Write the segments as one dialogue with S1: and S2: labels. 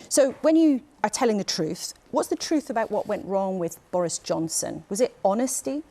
S1: So when you are telling the truth, what's the truth about what went wrong with Boris Johnson? Was it honesty?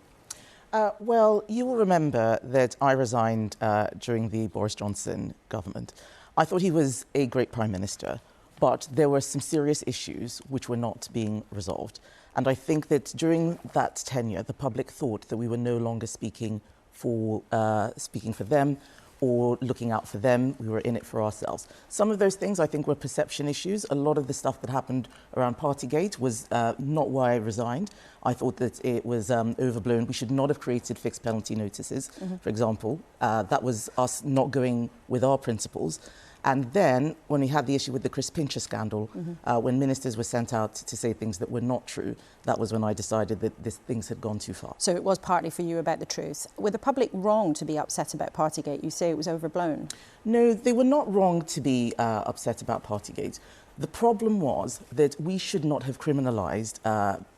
S2: Well, you will remember that I resigned during the Boris Johnson government. I thought he was a great Prime Minister, but there were some serious issues which were not being resolved. And I think that during that tenure, the public thought that we were no longer speaking for them or looking out for them. We were in it for ourselves. Some of those things I think were perception issues. A lot of the stuff that happened around Partygate was not why I resigned. I thought that it was overblown. We should not have created fixed penalty notices, for example. That was us not going with our principles. And then, when we had the issue with the Chris Pincher scandal, when ministers were sent out to say things that were not true, that was when I decided that things had gone too far.
S1: So it was partly for you about the truth. Were the public wrong to be upset about Partygate? You say it was overblown.
S2: No, they were not wrong to be upset about Partygate. The problem was that we should not have criminalised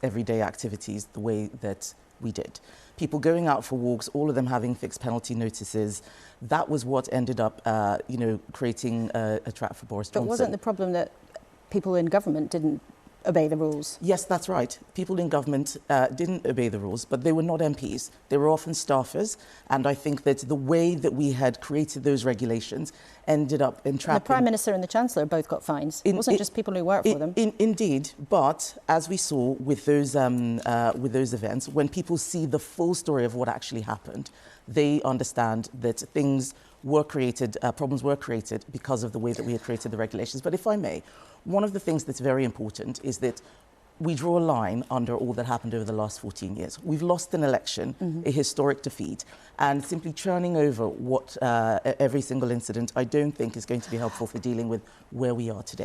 S2: everyday activities the way that we did. People going out for walks, all of them having fixed penalty notices. That was what ended up, creating a trap for Boris Johnson.
S1: But wasn't the problem that people in government didn't obey the rules?
S2: Yes, that's right. People in government didn't obey the rules, but they were not MPs. They were often staffers, and I think that the way that we had created those regulations ended up entrapping...
S1: The Prime Minister and the Chancellor both got fines. It wasn't just people who work for them.
S2: Indeed, but as we saw with those events, when people see the full story of what actually happened, they understand that things were created, problems were created because of the way that we had created the regulations. But if I may, one of the things that's very important is that we draw a line under all that happened over the last 14 years. We've lost an election, a historic defeat, and simply churning over every single incident, I don't think is going to be helpful for dealing with where we are today.